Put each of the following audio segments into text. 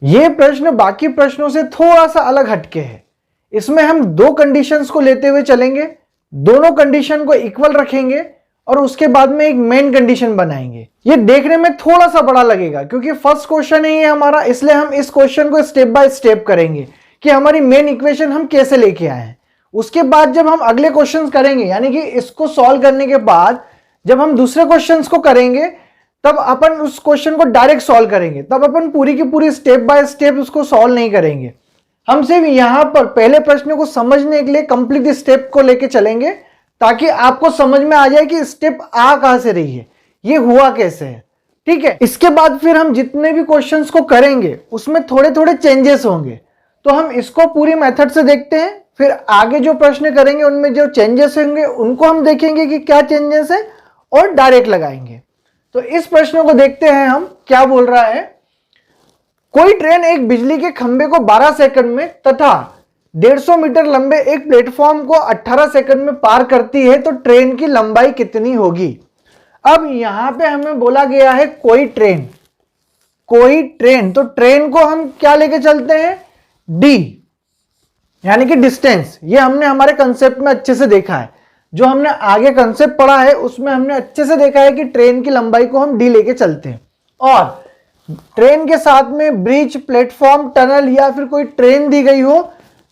ये प्रश्न बाकी प्रश्नों से थोड़ा सा अलग हटके है। इसमें हम दो कंडीशंस को लेते हुए चलेंगे, दोनों कंडीशन को इक्वल रखेंगे और उसके बाद में एक मेन कंडीशन बनाएंगे। ये देखने में थोड़ा सा बड़ा लगेगा क्योंकि फर्स्ट क्वेश्चन है ये हमारा, इसलिए हम इस क्वेश्चन को स्टेप बाय स्टेप करेंगे कि हमारी मेन इक्वेशन हम कैसे लेके आए हैं। उसके बाद जब हम अगले क्वेश्चन करेंगे, यानी कि इसको सॉल्व करने के बाद जब हम दूसरे क्वेश्चन को करेंगे तब अपन उस क्वेश्चन को डायरेक्ट सॉल्व करेंगे, तब अपन पूरी की पूरी स्टेप बाय स्टेप उसको सॉल्व नहीं करेंगे। हम सिर्फ यहां पर पहले प्रश्न को समझने के लिए कंप्लीट स्टेप को लेके चलेंगे ताकि आपको समझ में आ जाए कि स्टेप आ कहां से रही है, ये हुआ कैसे है। ठीक है, इसके बाद फिर हम जितने भी क्वेश्चंस को करेंगे उसमें थोड़े थोड़े चेंजेस होंगे, तो हम इसको पूरी मेथड से देखते हैं। फिर आगे जो प्रश्न करेंगे उनमें जो चेंजेस होंगे उनको हम देखेंगे कि क्या चेंजेस है और डायरेक्ट लगाएंगे। तो इस प्रश्न को देखते हैं हम क्या बोल रहा है। कोई ट्रेन एक बिजली के खंभे को 12 सेकंड में तथा 150 मीटर लंबे एक प्लेटफॉर्म को 18 सेकंड में पार करती है तो ट्रेन की लंबाई कितनी होगी। अब यहां पे हमें बोला गया है कोई ट्रेन, तो ट्रेन को हम क्या लेके चलते हैं, डी, यानी कि डिस्टेंस। ये हमने हमारे कंसेप्ट में अच्छे से देखा है, जो हमने आगे कंसेप्ट पढ़ा है उसमें हमने अच्छे से देखा है कि ट्रेन की लंबाई को हम डी लेके चलते हैं। और ट्रेन के साथ में ब्रिज, प्लेटफॉर्म, टनल या फिर कोई ट्रेन दी गई हो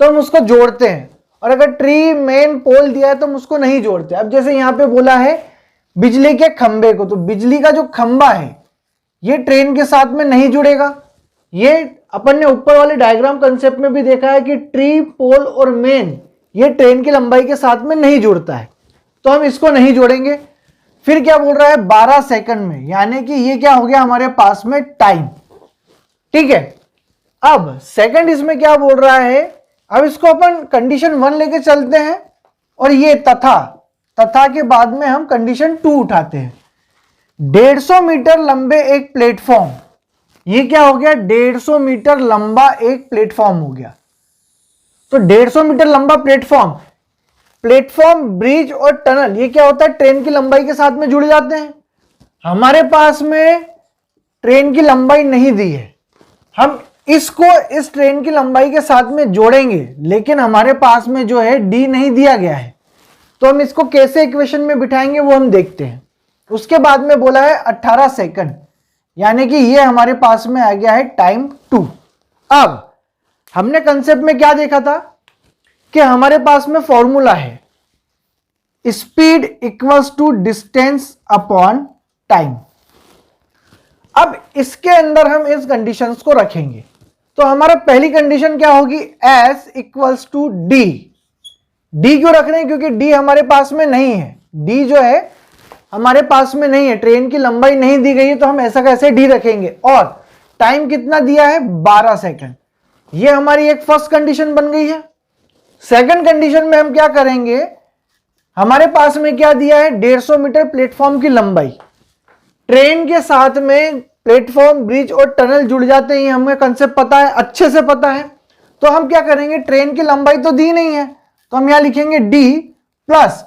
तो हम उसको जोड़ते हैं, और अगर ट्री, मेन, पोल दिया है तो हम उसको नहीं जोड़ते। अब जैसे यहां पे बोला है बिजली के खंबे को, तो बिजली का जो खंबा है ये ट्रेन के साथ में नहीं जुड़ेगा। ये अपन ने ऊपर वाले डायग्राम कंसेप्ट में भी देखा है कि ट्री, पोल और मेन ये ट्रेन की लंबाई के साथ में नहीं जुड़ता है, तो हम इसको नहीं जोड़ेंगे। फिर क्या बोल रहा है 12 सेकंड में, यानी कि ये क्या हो गया हमारे पास में टाइम। ठीक है, अब सेकंड इसमें क्या बोल रहा है, अब इसको अपन कंडीशन 1 लेके चलते हैं और ये तथा के बाद में हम कंडीशन 2 उठाते हैं। 150 मीटर लंबे एक प्लेटफॉर्म, ये क्या हो गया 150 मीटर लंबा एक प्लेटफॉर्म हो गया। तो 150 मीटर लंबा प्लेटफॉर्म, ब्रिज और टनल ये क्या होता है, ट्रेन की लंबाई के साथ में जुड़ जाते हैं। हमारे पास में ट्रेन की लंबाई नहीं दी है, हम इसको इस ट्रेन की लंबाई के साथ में जोड़ेंगे, लेकिन हमारे पास में जो है डी नहीं दिया गया है, तो हम इसको कैसे इक्वेशन में बिठाएंगे वो हम देखते हैं। उसके बाद में बोला है 18 सेकंड, यानी कि ये हमारे पास में आ गया है टाइम 2। अब हमने कंसेप्ट में क्या देखा था कि हमारे पास में फॉर्मूला है speed equals to distance upon time. अब इसके अंदर हम इस कंडीशंस को रखेंगे, तो हमारा पहली कंडीशन क्या होगी, S equals to d. D क्यों रख रहे हैं, क्योंकि डी हमारे पास में नहीं है, डी जो है हमारे पास में नहीं है, ट्रेन की लंबाई नहीं दी गई है, तो हम ऐसा कैसे डी रखेंगे। और टाइम कितना दिया है 12 सेकंड, ये हमारी एक फर्स्ट कंडीशन बन गई है। सेकंड कंडीशन में हम क्या करेंगे, हमारे पास में क्या दिया है 150 मीटर प्लेटफॉर्म की लंबाई, ट्रेन के साथ में प्लेटफॉर्म, ब्रिज और टनल जुड़ जाते हैं, हमें कंसेप्ट पता है, अच्छे से पता है। तो हम क्या करेंगे, ट्रेन की लंबाई तो दी नहीं है, तो हम यहां लिखेंगे डी प्लस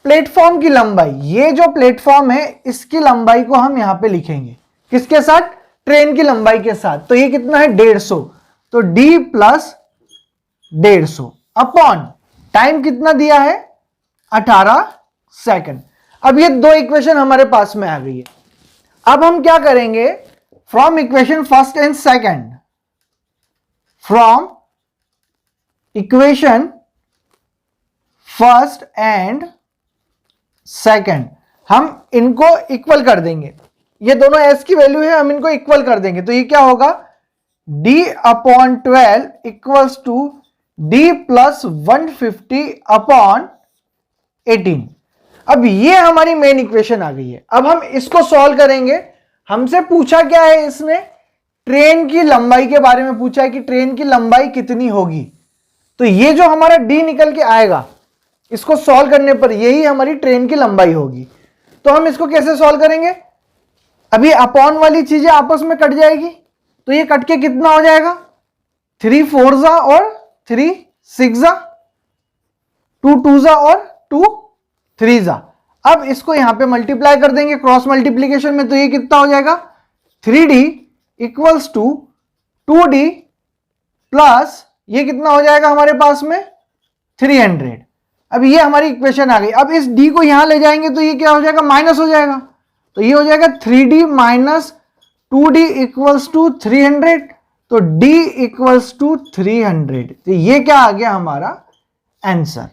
प्लेटफॉर्म की लंबाई, ये जो प्लेटफॉर्म है इसकी लंबाई को हम यहां पे लिखेंगे किसके साथ, ट्रेन की लंबाई के साथ। तो ये कितना है 150, तो डी प्लस 150 अपॉन टाइम कितना दिया है 18 सेकंड। अब ये दो इक्वेशन हमारे पास में आ गई है। अब हम क्या करेंगे, from equation first and second, from equation first and second हम इनको इक्वल कर देंगे। ये दोनों s की वैल्यू है, हम इनको इक्वल कर देंगे, तो ये क्या होगा d upon 12 equals to d plus 150 upon 18। अब ये हमारी मेन इक्वेशन आ गई है। अब हम इसको सॉल्व करेंगे। हमसे पूछा क्या है, इसने ट्रेन की लंबाई के बारे में पूछा है कि ट्रेन की लंबाई कितनी होगी। तो ये जो हमारा d निकल के आएगा, इसको सॉल्व करने पर यही हमारी ट्रेन की लंबाई होगी। तो हम इसको कैसे सॉल्व करेंगे, अभी अपॉन वाली चीजें आपस में कट जाएगी, तो ये कट के कितना हो जाएगा 3 4 जा और 3 6 जा, 2 2 जा और 2 3 जा। अब इसको यहां पे मल्टीप्लाई कर देंगे क्रॉस मल्टीप्लीकेशन में, तो ये कितना हो जाएगा 3d equals to 2d plus ये कितना हो जाएगा हमारे पास में 300। अब ये हमारी इक्वेशन आ गई। अब इस d को यहां ले जाएंगे तो ये क्या हो जाएगा, माइनस हो जाएगा। तो ये हो जाएगा 3d minus 2d equals to 300। तो d इक्वल्स टू 300। तो ये क्या आ गया हमारा answer,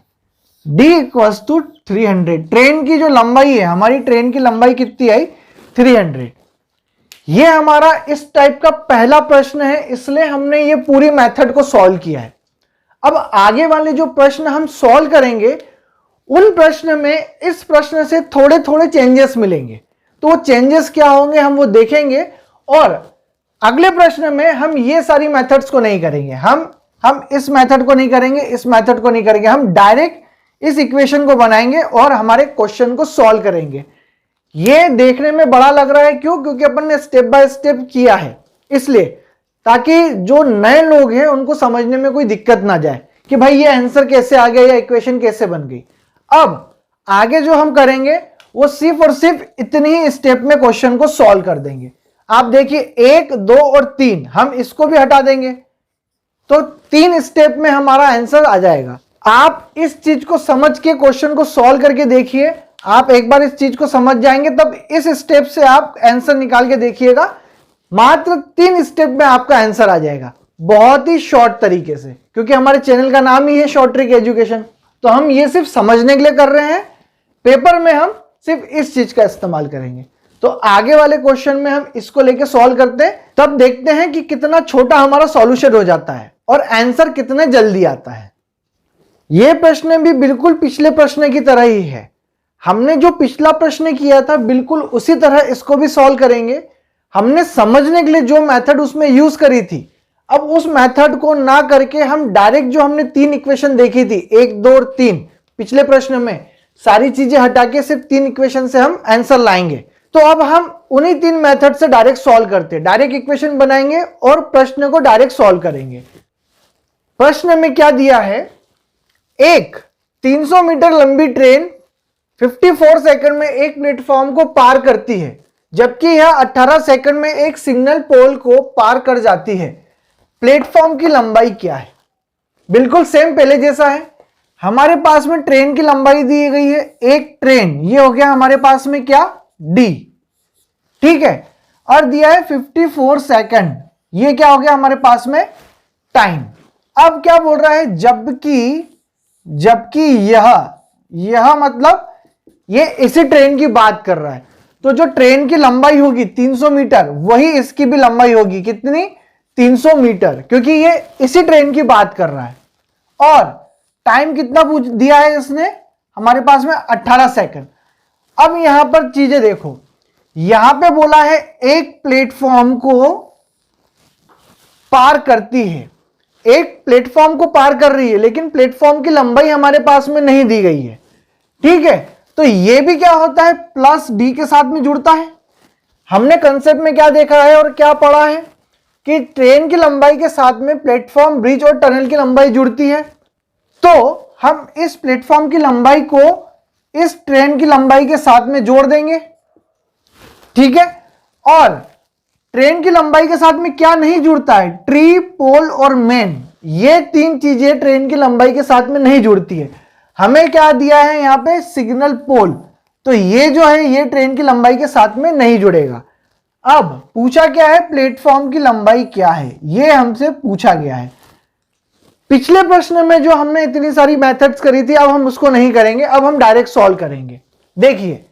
d equals to 300। Train की जो लंबाई है, हमारी ट्रेन की लंबाई कितनी आई, 300। ये हमारा इस टाइप का पहला प्रश्न है, इसलिए हमने ये पूरी मेथड को सॉल्व किया है। अब आगे वाले जो प्रश्न हम सॉल्व करेंगे उन प्रश्न में इस प्रश्न से थोड़े थोड़े चेंजेस मिलेंगे। तो वो चेंजेस क्या होंगे हम वो देखेंगे, और अगले प्रश्न में हम ये सारी मेथड्स को नहीं करेंगे। हम इस मेथड को नहीं करेंगे, इस मेथड को नहीं करेंगे, हम डायरेक्ट इस इक्वेशन को बनाएंगे और हमारे क्वेश्चन को सॉल्व करेंगे। ये देखने में बड़ा लग रहा है, क्यों? क्योंकि अपन ने स्टेप बाय स्टेप किया है, इसलिए, ताकि जो नए लोग हैं उनको समझने में कोई दिक्कत ना जाए कि भाई ये आंसर कैसे आ गया या इक्वेशन कैसे बन गई। अब आगे जो हम करेंगे वो सिर्फ और सिर्फ इतनी ही स्टेप में क्वेश्चन को सॉल्व कर देंगे। आप देखिए 1, 2 और 3, हम इसको भी हटा देंगे तो 3 स्टेप में हमारा आंसर आ जाएगा। आप इस चीज को समझ के क्वेश्चन को सॉल्व करके देखिए, आप एक बार इस चीज को समझ जाएंगे तब इस स्टेप से आप आंसर निकाल के देखिएगा। मात्र 3 स्टेप में आपका आंसर आ जाएगा, बहुत ही शॉर्ट तरीके से, क्योंकि हमारे चैनल का नाम ही है शॉर्ट ट्रिक एजुकेशन। तो हम ये सिर्फ समझने के लिए कर रहे हैं, पेपर में हम सिर्फ इस चीज का इस्तेमाल करेंगे। तो आगे वाले क्वेश्चन में हम इसको लेके सॉल्व करते हैं, तब देखते हैं कि कितना छोटा हमारा सॉल्यूशन हो जाता है और आंसर कितने जल्दी आता है। यह प्रश्न भी बिल्कुल पिछले प्रश्न की तरह ही है। हमने जो पिछला प्रश्न किया था बिल्कुल उसी तरह इसको भी सॉल्व करेंगे। हमने समझने के लिए जो मेथड उसमें यूज करी थी, अब उस मेथड को ना करके हम डायरेक्ट जो हमने 3 इक्वेशन देखी थी, 1, 2 और 3, पिछले प्रश्न में सारी चीजें हटा के सिर्फ 3 इक्वेशन से हम आंसर लाएंगे। तो अब हम उन्हीं 3 मेथड से डायरेक्ट सॉल्व करते हैं, डायरेक्ट इक्वेशन बनाएंगे और प्रश्न को डायरेक्ट सॉल्व करेंगे। प्रश्न में क्या दिया है, एक 300 मीटर लंबी ट्रेन 54 सेकंड में एक प्लेटफॉर्म को पार करती है, जबकि यह 18 सेकंड में एक सिग्नल पोल को पार कर जाती है। प्लेटफॉर्म की लंबाई क्या है? बिल्कुल सेम पहले जैसा है। हमारे पास में ट्रेन की लंबाई दी गई है, एक ट्रेन, ये हो गया हमारे पास में क्या, डी, ठीक है, और दिया है 54 सेकंड, ये क्या हो गया हमारे पास में टाइम। अब क्या बोल रहा है, जबकि यह मतलब ये इसी ट्रेन की बात कर रहा है। तो जो ट्रेन की लंबाई होगी 300 मीटर, वही इसकी भी लंबाई होगी, कितनी, 300 मीटर, क्योंकि ये इसी ट्रेन की बात कर रहा है। और टाइम कितना पूछ दिया है इसने हमारे पास में, 18 सेकंड। अब यहां पर चीजें देखो, यहां पे बोला है एक प्लेटफॉर्म को पार करती है, एक प्लेटफॉर्म को पार कर रही है, लेकिन प्लेटफॉर्म की लंबाई हमारे पास में नहीं दी गई है, ठीक है। तो ये भी क्या होता है, प्लस डी के साथ में जुड़ता है। हमने कंसेप्ट में क्या देखा है और क्या पढ़ा है कि ट्रेन की लंबाई के साथ में प्लेटफॉर्म, ब्रिज और टनल की लंबाई जुड़ती है। तो हम इस प्लेटफॉर्म की लंबाई को इस ट्रेन की लंबाई के साथ में जोड़ देंगे, ठीक है। और ट्रेन की लंबाई के साथ में क्या नहीं जुड़ता है, ट्री, पोल और मेन, ये 3 चीजें ट्रेन की लंबाई के साथ में नहीं जुड़ती है। हमें क्या दिया है यहां पे, सिग्नल पोल, तो ये जो है ये ट्रेन की लंबाई के साथ में नहीं जुड़ेगा। अब पूछा क्या है, प्लेटफॉर्म की लंबाई क्या है, ये हमसे पूछा गया है। पिछले प्रश्न में जो हमने इतनी सारी मेथड्स करी थी, अब हम उसको नहीं करेंगे, अब हम डायरेक्ट सॉल्व करेंगे। देखिए,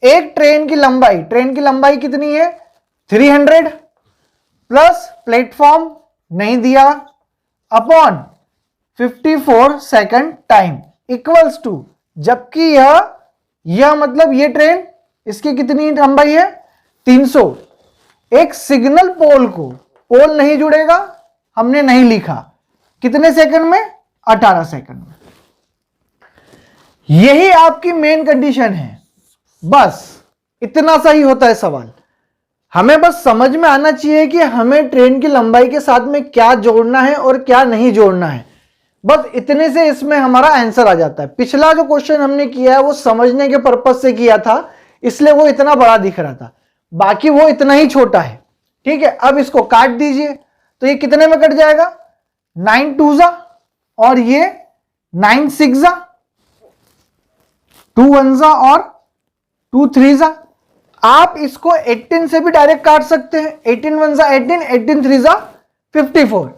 एक ट्रेन की लंबाई कितनी है, 300 प्लस प्लेटफॉर्म नहीं दिया upon 54 second time equals to, जबकि यह मतलब ये ट्रेन, इसकी कितनी लंबाई है, 300। एक सिग्नल पोल को, पोल नहीं जुड़ेगा, हमने नहीं लिखा, कितने सेकंड में, 18 सेकंड में। यही आपकी मेन कंडीशन है, बस इतना सा ही होता है सवाल। हमें बस समझ में आना चाहिए कि हमें ट्रेन की लंबाई के साथ में क्या जोड़ना है और क्या नहीं जोड़ना है, बस इतने से इसमें हमारा आंसर आ जाता है। पिछला जो क्वेश्चन हमने किया है वो समझने के पर्पज से किया था, इसलिए वो इतना बड़ा दिख रहा था, बाकी वो इतना ही छोटा है, ठीक है। अब इसको काट दीजिए, तो ये कितने में कट जाएगा, 9 2 जा और ये 9 6 जा, 2 1 जा और 2 3 जा। आप इसको 18 से भी डायरेक्ट काट सकते हैं, 18 1 जा 18, 18 3 जा 54।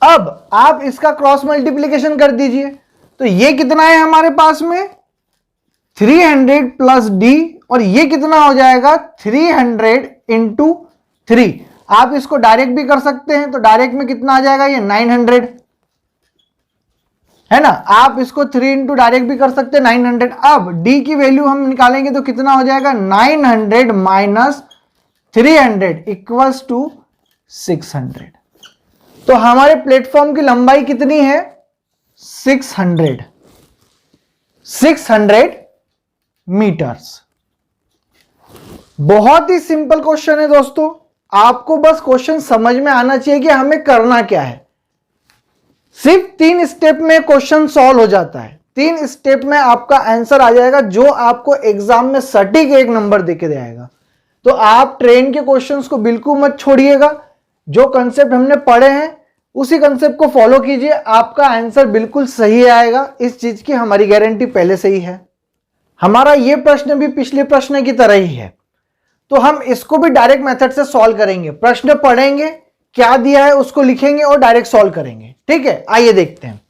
अब आप इसका क्रॉस मल्टीप्लीकेशन कर दीजिए, तो ये कितना है हमारे पास में 300 प्लस डी, और ये कितना हो जाएगा 300 इंटू 3। आप इसको डायरेक्ट भी कर सकते हैं, तो डायरेक्ट में कितना आ जाएगा, ये 900 है ना। आप इसको 3 इंटू डायरेक्ट भी कर सकते हैं 900। अब डी की वैल्यू हम निकालेंगे तो कितना हो जाएगा 900 माइनस 300 इक्वल्स टू 600। तो हमारे प्लेटफॉर्म की लंबाई कितनी है 600 मीटर्स। बहुत ही सिंपल क्वेश्चन है दोस्तों, आपको बस क्वेश्चन समझ में आना चाहिए कि हमें करना क्या है। सिर्फ 3 स्टेप में क्वेश्चन सॉल्व हो जाता है, 3 स्टेप में आपका आंसर आ जाएगा, जो आपको एग्जाम में सटीक 1 नंबर देके जाएगा। तो आप ट्रेन के क्वेश्चंस को बिल्कुल मत छोड़िएगा, जो कंसेप्ट हमने पढ़े हैं उसी कंसेप्ट को फॉलो कीजिए, आपका आंसर बिल्कुल सही आएगा। इस चीज की हमारी गारंटी पहले से ही है। हमारा ये प्रश्न भी पिछले प्रश्न की तरह ही है, तो हम इसको भी डायरेक्ट मेथड से सॉल्व करेंगे। प्रश्न पढ़ेंगे, क्या दिया है उसको लिखेंगे और डायरेक्ट सॉल्व करेंगे। ठीक है, आइए देखते हैं।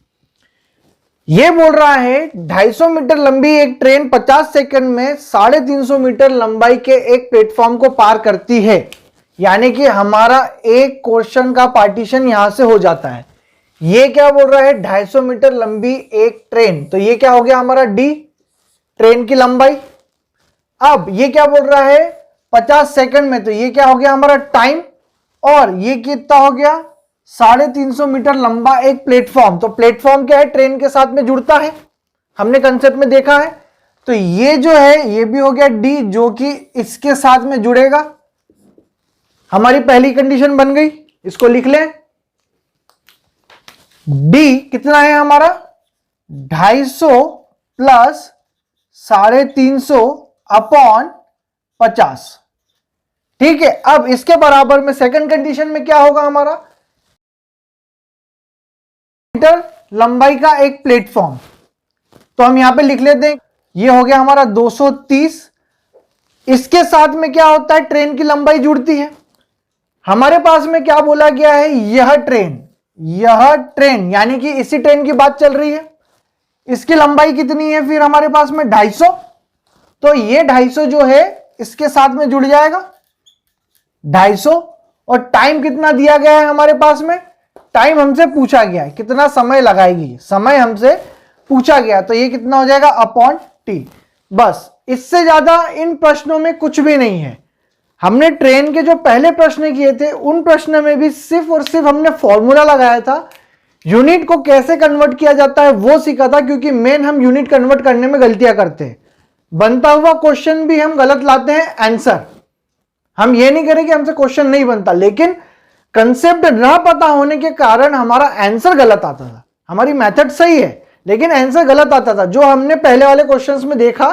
यह बोल रहा है 250 मीटर लंबी एक ट्रेन 50 सेकंड में 350 मीटर लंबाई के एक प्लेटफॉर्म को पार करती है। यानी कि हमारा एक क्वेश्चन का पार्टीशन यहां से हो जाता है। ये क्या बोल रहा है 250 मीटर लंबी एक ट्रेन, तो ये क्या हो गया हमारा डी, ट्रेन की लंबाई। अब ये क्या बोल रहा है 50 सेकंड में, तो ये क्या हो गया हमारा टाइम, और ये कितना हो गया 350 मीटर लंबा एक प्लेटफॉर्म। तो प्लेटफॉर्म क्या है, ट्रेन के साथ में जुड़ता है, हमने कंसेप्ट में देखा है। तो ये जो है ये भी हो गया डी, जो कि इसके साथ में जुड़ेगा। हमारी पहली कंडीशन बन गई, इसको लिख लें। डी कितना है हमारा 250 प्लस 350 अपॉन 50। ठीक है, अब इसके बराबर में सेकंड कंडीशन में क्या होगा हमारा, मीटर लंबाई का एक प्लेटफॉर्म। तो हम यहां पे लिख लेते हैं, ये हो गया हमारा 230। इसके साथ में क्या होता है, ट्रेन की लंबाई जुड़ती है। हमारे पास में क्या बोला गया है, यह ट्रेन यानी कि इसी ट्रेन की बात चल रही है। इसकी लंबाई कितनी है फिर हमारे पास में 250। तो ये 250 जो है इसके साथ में जुड़ जाएगा 250। और टाइम कितना दिया गया है हमारे पास में, टाइम हमसे पूछा गया है कितना समय लगाएगी, समय हमसे पूछा गया, तो ये कितना हो जाएगा अपॉन टी। बस, इससे ज्यादा इन प्रश्नों में कुछ भी नहीं है। हमने ट्रेन के जो पहले प्रश्न किए थे उन प्रश्न में भी सिर्फ और सिर्फ हमने फॉर्मूला लगाया था, यूनिट को कैसे कन्वर्ट किया जाता है वो सीखा था, क्योंकि मेन हम यूनिट कन्वर्ट करने में गलतियां करते हैं। बनता हुआ क्वेश्चन भी हम गलत लाते हैं आंसर। हम ये नहीं करें कि हमसे क्वेश्चन नहीं बनता, लेकिन कंसेप्ट ना पता होने के कारण हमारा आंसर गलत आता था। हमारी मेथड सही है लेकिन आंसर गलत आता था, जो हमने पहले वाले क्वेश्चंस में देखा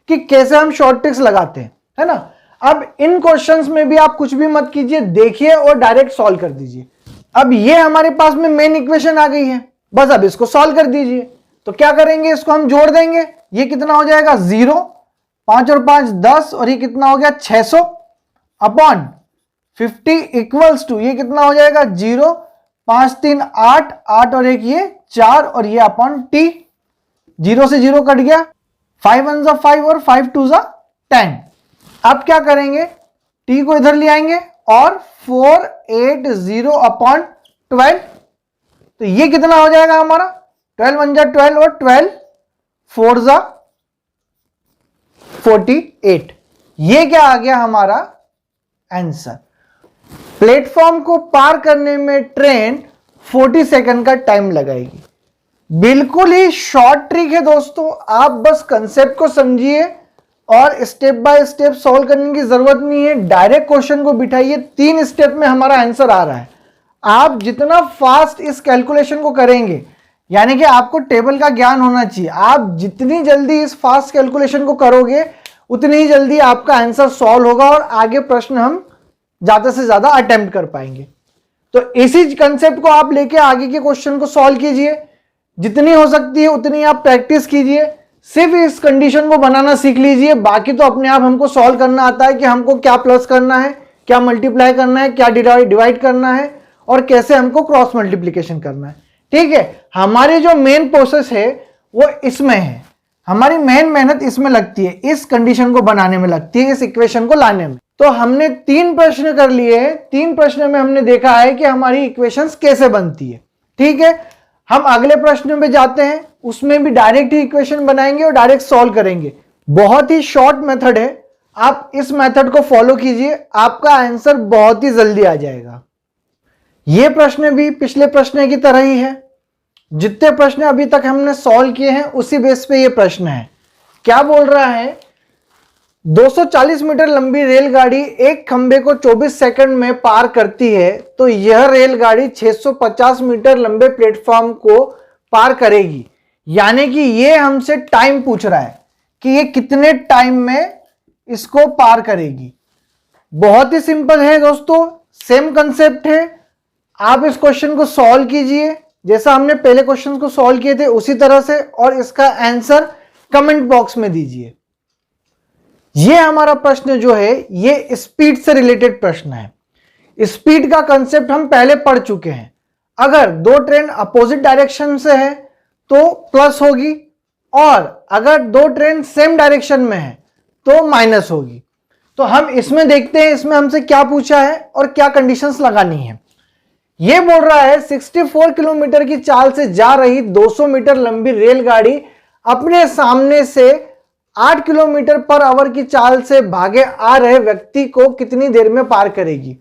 कि कैसे हम शॉर्ट ट्रिक्स लगाते हैं, है ना। अब इन क्वेश्चंस में भी आप कुछ भी मत कीजिए, देखिए और डायरेक्ट सॉल्व कर दीजिए। अब ये हमारे पास में मेन इक्वेशन आ गई है, बस अब इसको सॉल्व कर दीजिए। तो क्या करेंगे, इसको हम जोड़ देंगे। ये कितना हो जाएगा 0, 5 और 5 10, और ये कितना हो गया 600 अपॉन 50 इक्वल्स टू ये कितना हो जाएगा 0, 5 3 8, 8 और 1 ये 4, और ये अपॉन टी। 0 से 0 कट गया, 5 1 जा 5 और 5 2 जा 10। अब क्या करेंगे, टी को इधर ले आएंगे और 480 अपॉन 12। तो ये कितना हो जाएगा हमारा 12 1 जा 12 और 12 4 जा 48। ये क्या आ गया हमारा आंसर। प्लेटफॉर्म को पार करने में ट्रेन 40 सेकंड का टाइम लगाएगी। बिल्कुल ही शॉर्ट ट्रिक है दोस्तों, आप बस कंसेप्ट को समझिए और स्टेप बाय स्टेप सॉल्व करने की जरूरत नहीं है। डायरेक्ट क्वेश्चन को बिठाइए, 3 स्टेप में हमारा आंसर आ रहा है। आप जितना फास्ट इस कैलकुलेशन को करेंगे, यानी कि आपको टेबल का ज्ञान होना चाहिए, आप जितनी जल्दी इस फास्ट कैलकुलेशन को करोगे उतनी ही जल्दी आपका आंसर सॉल्व होगा और आगे प्रश्न हम ज्यादा से ज्यादा अटेम्प्ट कर पाएंगे। तो इसी कंसेप्ट को आप लेके आगे के क्वेश्चन को सॉल्व कीजिए, जितनी हो सकती है उतनी आप प्रैक्टिस कीजिए। सिर्फ इस कंडीशन को बनाना सीख लीजिए, बाकी तो अपने आप हमको सॉल्व करना आता है कि हमको क्या प्लस करना है, क्या मल्टीप्लाई करना है, क्या डिवाइड करना है और कैसे हमको क्रॉस मल्टीप्लीकेशन करना है। ठीक है, हमारी जो मेन प्रोसेस है वो इसमें है, हमारी मेन मेहनत इसमें लगती है, इस कंडीशन को बनाने में लगती है, इस इक्वेशन को लाने में। तो हमने 3 प्रश्न कर लिए हैं, 3 प्रश्न में हमने देखा है कि हमारी इक्वेशंस कैसे बनती है। ठीक है, हम अगले प्रश्न में जाते हैं, उसमें भी डायरेक्ट ही इक्वेशन बनाएंगे और डायरेक्ट सॉल्व करेंगे। बहुत ही शॉर्ट मेथड है, आप इस मेथड को फॉलो कीजिए, आपका आंसर बहुत ही जल्दी आ जाएगा। यह प्रश्न भी पिछले प्रश्न की तरह ही है, जितने प्रश्न अभी तक हमने सॉल्व किए हैं उसी बेस पे ये प्रश्न है। क्या बोल रहा है, 240 मीटर लंबी रेलगाड़ी एक खंबे को 24 सेकंड में पार करती है, तो यह रेलगाड़ी 650 मीटर लंबे प्लेटफॉर्म को पार करेगी। यानी कि ये हमसे टाइम पूछ रहा है कि ये कितने टाइम में इसको पार करेगी। बहुत ही सिंपल है दोस्तों, सेम कंसेप्ट है। आप इस क्वेश्चन को सॉल्व कीजिए जैसा हमने पहले क्वेश्चन को सॉल्व किए थे उसी तरह से, और इसका आंसर कमेंट बॉक्स में दीजिए। ये हमारा प्रश्न जो है ये स्पीड से रिलेटेड प्रश्न है। स्पीड का कंसेप्ट हम पहले पढ़ चुके हैं। अगर 2 ट्रेन अपोजिट डायरेक्शन से है तो प्लस होगी, और अगर 2 ट्रेन सेम डायरेक्शन में है तो माइनस होगी। तो हम इसमें देखते हैं इसमें हमसे क्या पूछा है और क्या कंडीशंस लगानी है। यह बोल रहा है 64 किलोमीटर की चाल से जा रही 200 मीटर लंबी रेलगाड़ी अपने सामने से 8 किलोमीटर पर आवर की चाल से भागे आ रहे व्यक्ति को कितनी देर में पार करेगी।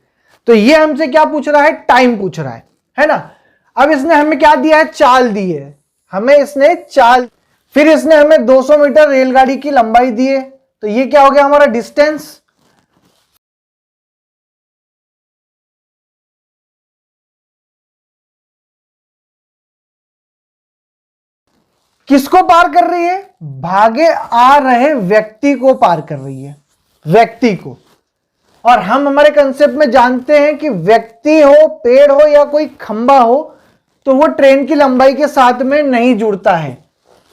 तो ये हमसे क्या पूछ रहा है, टाइम पूछ रहा है ना। अब इसने हमें क्या दिया है, चाल दी है, हमें इसने चाल, फिर इसने हमें 200 मीटर रेलगाड़ी की लंबाई दी है, तो ये क्या हो गया हमारा डिस्टेंस। किसको पार कर रही है, भागे आ रहे व्यक्ति को पार कर रही है, व्यक्ति को। और हम हमारे कंसेप्ट में जानते हैं कि व्यक्ति हो, पेड़ हो या कोई खंबा हो तो वो ट्रेन की लंबाई के साथ में नहीं जुड़ता है।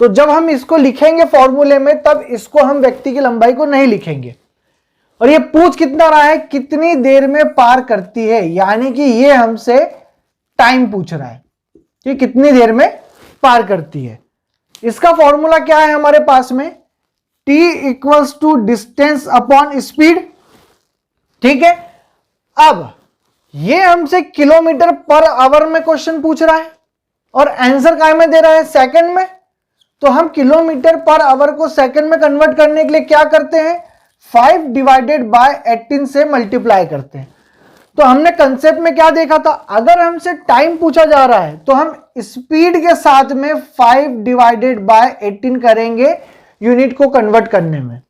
तो जब हम इसको लिखेंगे फॉर्मूले में तब इसको हम व्यक्ति की लंबाई को नहीं लिखेंगे। और ये पूछ कितना रहा है, कितनी देर में पार करती है, यानी कि ये हमसे टाइम पूछ रहा है कि कितनी देर में पार करती है। इसका फॉर्मूला क्या है हमारे पास में, t equals to distance upon speed. ठीक है, अब ये हमसे किलोमीटर पर आवर में क्वेश्चन पूछ रहा है और आंसर काय में दे रहा है, सेकंड में। तो हम किलोमीटर पर आवर को सेकंड में कन्वर्ट करने के लिए क्या करते हैं, 5 डिवाइडेड बाय 18 से मल्टीप्लाई करते हैं। तो हमने कंसेप्ट में क्या देखा था, अगर हमसे टाइम पूछा जा रहा है तो हम स्पीड के साथ में 5 डिवाइडेड बाय 18 करेंगे यूनिट को कन्वर्ट करने में।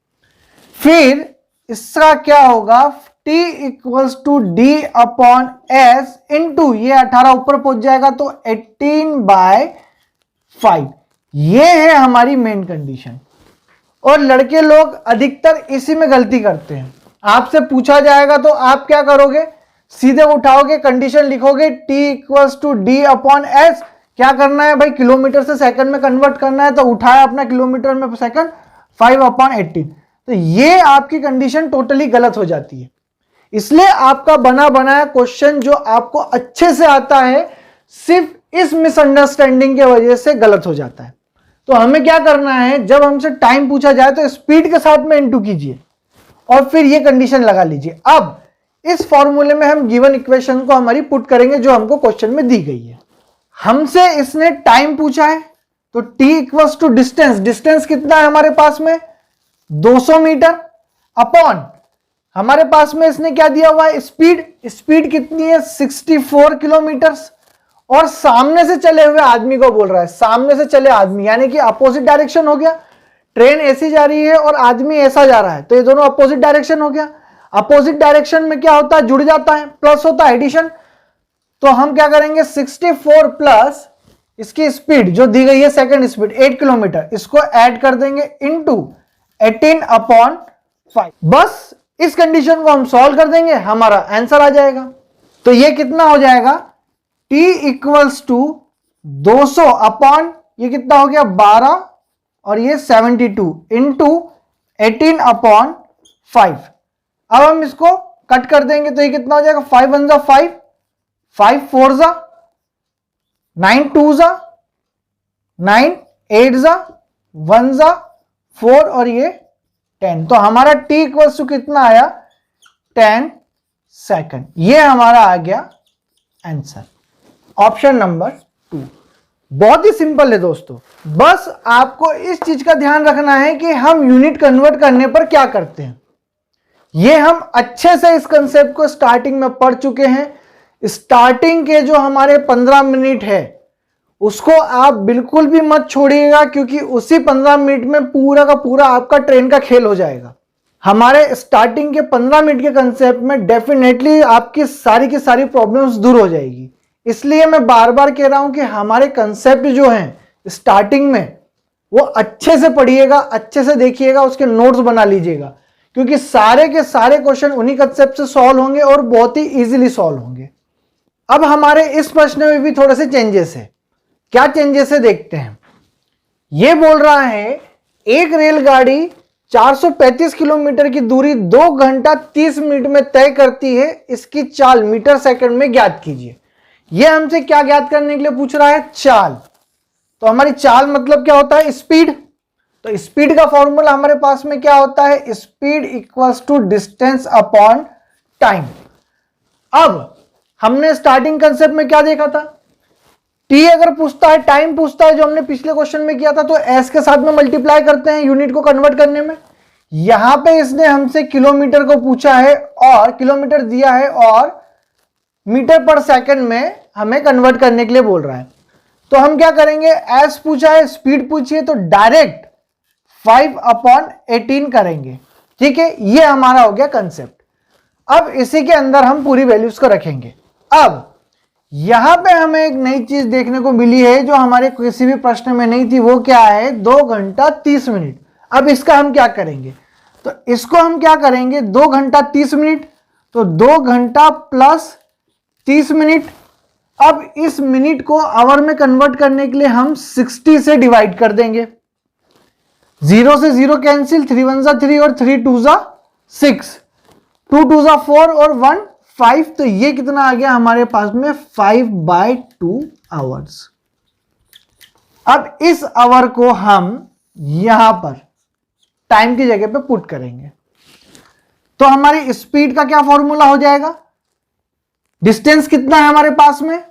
फिर इसका क्या होगा, t equals to d upon s into ये 18 ऊपर पहुंच जाएगा तो 18 बाय 5। ये है हमारी मेन कंडीशन। और लड़के लोग अधिकतर इसी में गलती करते हैं। आपसे पूछा जाएगा तो आप क्या करोगे, सीधे उठाओगे, कंडीशन लिखोगे t equals to d upon s. क्या करना है भाई, किलोमीटर से सेकंड में कन्वर्ट करना है तो उठाया अपना किलोमीटर में सेकंड, 5 अपॉन 18। तो ये आपकी कंडीशन टोटली गलत हो जाती है। इसलिए आपका बना बनाया क्वेश्चन जो आपको अच्छे से आता है सिर्फ इस मिसअंडरस्टैंडिंग के वजह से गलत हो जाता है। तो हमें क्या करना है, जब हमसे टाइम पूछा जाए तो स्पीड के साथ में इनटू कीजिए और फिर ये कंडीशन लगा लीजिए। अब इस फॉर्मूले में हम गिवन इक्वेशन को हमारी पुट करेंगे जो हमको क्वेश्चन में दी गई है। हमसे इसने टाइम पूछा है तो t equals to distance, distance कितना है हमारे पास में 200 मीटर अपॉन हमारे पास में इसने क्या दिया हुआ है, स्पीड, स्पीड कितनी है 64 किलोमीटर। और सामने से चले हुए आदमी को बोल रहा है, सामने से चले आदमी यानी कि अपोजिट डायरेक्शन हो गया। ट्रेन ऐसी जा रही है और आदमी ऐसा जा रहा है तो ये दोनों अपोजिट डायरेक्शन हो गया। अपोजिट डायरेक्शन में क्या होता है, जुड़ जाता है, प्लस होता है एडिशन। तो हम क्या करेंगे 64 प्लस इसकी स्पीड जो दी गई है सेकंड स्पीड 8 किलोमीटर, इसको ऐड कर देंगे इनटू 18 अपॉन 5। बस इस कंडीशन को हम सॉल्व कर देंगे, हमारा आंसर आ जाएगा। तो ये कितना हो जाएगा, t इक्वल्स टू 200 अपॉन ये कितना हो गया 12 और ये 72 इंटू 18 अपॉन 5। अब हम इसको कट कर देंगे तो ये कितना हो जाएगा, 5 1 जा 5, 5 4 जा 9 2 जा 9, 8 जा 1 जा 4 और ये 10। तो हमारा t इक्वल्स टू कितना आया, 10 सेकंड। ये हमारा आ गया आंसर, ऑप्शन नंबर 2। बहुत ही सिंपल है दोस्तों, बस आपको इस चीज का ध्यान रखना है कि हम यूनिट कन्वर्ट करने पर क्या करते हैं। ये हम अच्छे से इस कंसेप्ट को स्टार्टिंग में पढ़ चुके हैं। स्टार्टिंग के जो हमारे 15 मिनट है उसको आप बिल्कुल भी मत छोड़िएगा, क्योंकि उसी 15 मिनट में पूरा का पूरा आपका ट्रेन का खेल हो जाएगा। हमारे स्टार्टिंग के 15 मिनट के कंसेप्ट में डेफिनेटली आपकी सारी की सारी प्रॉब्लम्स दूर हो जाएगी। इसलिए मैं बार बार कह रहा हूं कि हमारे कंसेप्ट जो हैं स्टार्टिंग में वो अच्छे से पढ़िएगा, अच्छे से देखिएगा, उसके नोट्स बना लीजिएगा, क्योंकि सारे के सारे क्वेश्चन उन्हीं कंसेप्ट से सॉल्व होंगे और बहुत ही इजीली सॉल्व होंगे। अब हमारे इस प्रश्न में भी थोड़े से चेंजेस है। क्या चेंजेस है देखते हैं। यह बोल रहा है एक रेलगाड़ी 435 किलोमीटर की दूरी 2 घंटा 30 मिनट में तय करती है, इसकी चाल मीटर सेकंड में ज्ञात कीजिए। यह हमसे क्या ज्ञात करने के लिए पूछ रहा है, चाल। तो हमारी चाल मतलब क्या होता है, स्पीड। तो स्पीड का फॉर्मूला हमारे पास में क्या होता है, speed equals to distance upon time. अब हमने स्टार्टिंग कंसेप्ट में क्या देखा था, टी अगर पूछता है, टाइम पूछता है, जो हमने पिछले क्वेश्चन में किया था, तो एस के साथ में मल्टीप्लाई करते हैं यूनिट को कन्वर्ट करने में। यहां पे इसने हमसे किलोमीटर को पूछा है और किलोमीटर दिया है और मीटर पर सेकंड में हमें कन्वर्ट करने के लिए बोल रहा है। तो हम क्या करेंगे, एस पूछा है, स्पीड पूछी है, तो डायरेक्ट 5/18 करेंगे। ठीक है, ये हमारा हो गया कंसेप्ट। अब इसी के अंदर हम पूरी वैल्यूज को रखेंगे। अब यहां पे हमें एक नई चीज देखने को मिली है जो हमारे किसी भी प्रश्न में नहीं थी। वो क्या है, 2 घंटा 30 मिनट। अब इसका हम क्या करेंगे, तो इसको हम क्या करेंगे, 2 घंटा 30 मिनट, तो 2 घंटा प्लस 30 मिनट। अब इस मिनट को आवर में कन्वर्ट करने के लिए हम 60 से डिवाइड कर देंगे। 0 से 0 कैंसिल, 3 1 जा 3 और 3 2 जा 6, 2 2 जा 4 और 1 5। तो ये कितना आ गया हमारे पास में, 5/2 आवर्स। अब इस आवर को हम यहां पर टाइम की जगह पे पुट करेंगे, तो हमारी स्पीड का क्या फॉर्मूला हो जाएगा, डिस्टेंस कितना है हमारे पास में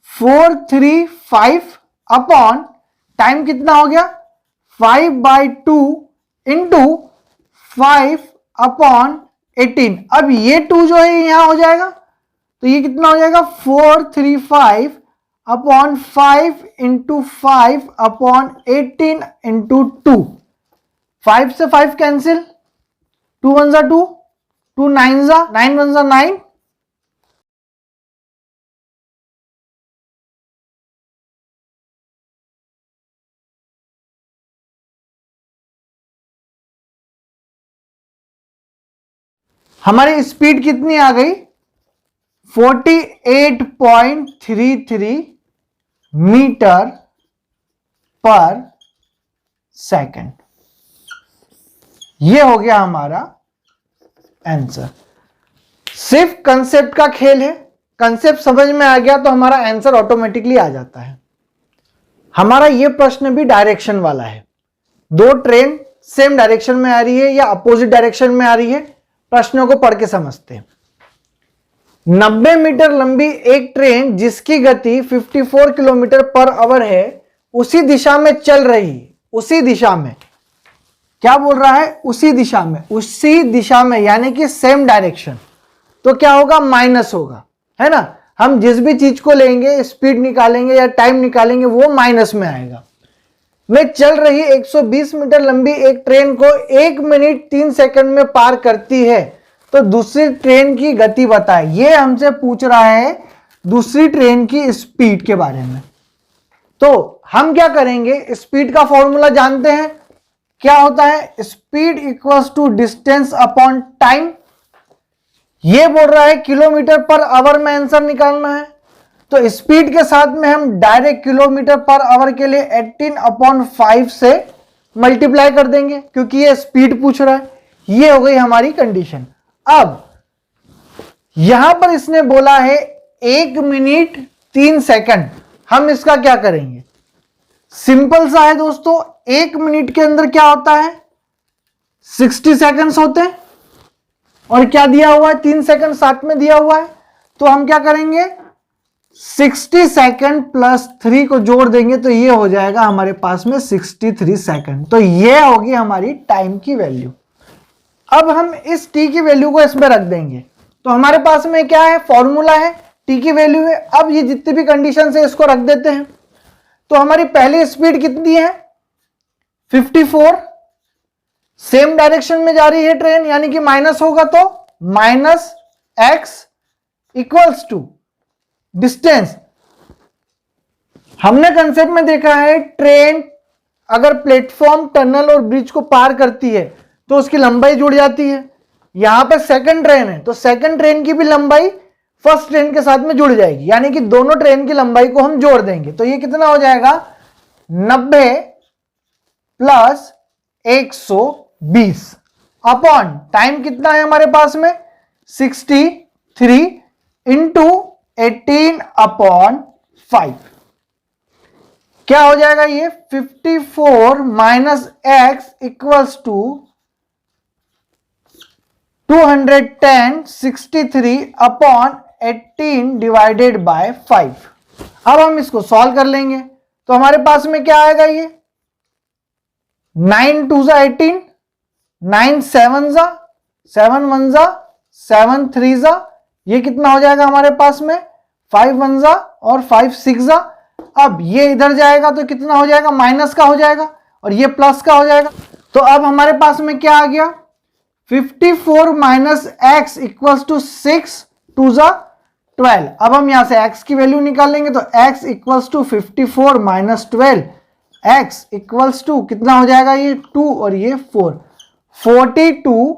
435 अपॉन टाइम कितना हो गया 5/2 इंटू 5/18। अब ये 2 जो है यहां हो जाएगा, तो ये कितना हो जाएगा 435 अपॉन 5 इंटू 5/18 इंटू 2। 5 से 5 कैंसिल, 2 1 जा 2, 2 9 जा 9 1 जा 9, हमारी स्पीड कितनी आ गई 48.33 मीटर पर सेकंड। ये हो गया हमारा आंसर। सिर्फ कंसेप्ट का खेल है, कंसेप्ट समझ में आ गया तो हमारा आंसर ऑटोमेटिकली आ जाता है। हमारा ये प्रश्न भी डायरेक्शन वाला है। 2 ट्रेन सेम डायरेक्शन में आ रही है या अपोजिट डायरेक्शन में आ रही है, प्रश्नों को पढ़ के समझते हैं। 90 मीटर लंबी एक ट्रेन जिसकी गति 54 किलोमीटर पर आवर है, उसी दिशा में चल रही, उसी दिशा में, क्या बोल रहा है, उसी दिशा में, उसी दिशा में यानी कि सेम डायरेक्शन। तो क्या होगा, माइनस होगा, है ना। हम जिस भी चीज को लेंगे, स्पीड निकालेंगे या टाइम निकालेंगे, वो माइनस में आएगा। में चल रही 120 मीटर लंबी एक ट्रेन को 1 मिनट 3 सेकंड में पार करती है, तो दूसरी ट्रेन की गति बताए। ये हमसे पूछ रहा है दूसरी ट्रेन की स्पीड के बारे में। तो हम क्या करेंगे, स्पीड का फॉर्मूला जानते हैं, क्या होता है, speed equals to distance upon time. ये बोल रहा है किलोमीटर पर आवर में आंसर निकालना है, तो स्पीड के साथ में हम डायरेक्ट किलोमीटर पर आवर के लिए 18/5 से मल्टीप्लाई कर देंगे, क्योंकि ये स्पीड पूछ रहा है। ये हो गई हमारी कंडीशन। अब यहां पर इसने बोला है 1 मिनट 3 सेकंड, हम इसका क्या करेंगे? सिंपल सा है दोस्तों, 1 मिनट के अंदर क्या होता है? 60 सेकंड्स होते हैं, और क्या दिया हुआ है? 3 सेकंड साथ में दिया हुआ है, तो हम क्या करेंगे? 60 सेकंड प्लस 3 को जोड़ देंगे, तो ये हो जाएगा हमारे पास में 63 सेकंड। तो ये होगी हमारी टाइम की वैल्यू। अब हम इस t की वैल्यू को इसमें रख देंगे, तो हमारे पास में क्या है? फॉर्मूला है, t की वैल्यू है। अब ये जितनी भी कंडीशन है इसको रख देते हैं। तो हमारी पहली स्पीड कितनी है? 54। सेम डायरेक्शन में जा रही है ट्रेन, यानी कि माइनस होगा, तो -x इक्वल्स टू डिस्टेंस। हमने कंसेप्ट में देखा है ट्रेन अगर प्लेटफॉर्म, टनल और ब्रिज को पार करती है तो उसकी लंबाई जुड़ जाती है। यहां पे सेकंड ट्रेन है, तो सेकंड ट्रेन की भी लंबाई फर्स्ट ट्रेन के साथ में जुड़ जाएगी, यानी कि दोनों ट्रेन की लंबाई को हम जोड़ देंगे। तो ये कितना हो जाएगा? 90 प्लस 120 अपॉन टाइम कितना है हमारे पास में? 63 इंटू 18/5। क्या हो जाएगा ये? 54 minus x equals to 210 63 upon 18 divided by 5। अब हम इसको सॉल्व कर लेंगे, तो हमारे पास में क्या आएगा? ये 9 2 जा 18, 9 7 जा 7 1 जा 7 3 जा, ये कितना हो जाएगा हमारे पास में? 5 1 जा और 5 6 जा। अब ये इधर जाएगा तो कितना हो जाएगा? माइनस का हो जाएगा, और ये प्लस का हो जाएगा। तो अब हमारे पास में क्या आ गया? 54 माइनस एक्स इक्वल्स टू 6 2 जा 12। अब हम यहां से x की वैल्यू निकालेंगे, तो x equals to 54 minus 12, x equals to कितना हो जाएगा? ये 2 और ये 4, 42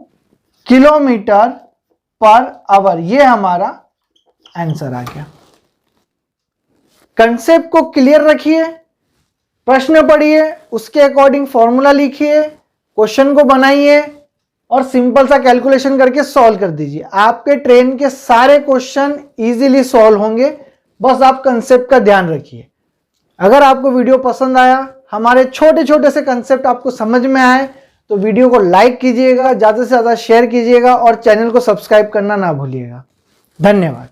किलोमीटर पर आवर। ये हमारा आंसर आ गया। कंसेप्ट को क्लियर रखिए, प्रश्न पढ़िए, उसके अकॉर्डिंग फॉर्मूला लिखिए, क्वेश्चन को बनाइए और सिंपल सा कैलकुलेशन करके सॉल्व कर दीजिए। आपके ट्रेन के सारे क्वेश्चन इजीली सॉल्व होंगे, बस आप कंसेप्ट का ध्यान रखिए। अगर आपको वीडियो पसंद आया, हमारे छोटे छोटे से कंसेप्ट आपको समझ में आए, तो वीडियो को लाइक कीजिएगा, ज़्यादा से ज़्यादा शेयर कीजिएगा और चैनल को सब्सक्राइब करना ना भूलिएगा। धन्यवाद।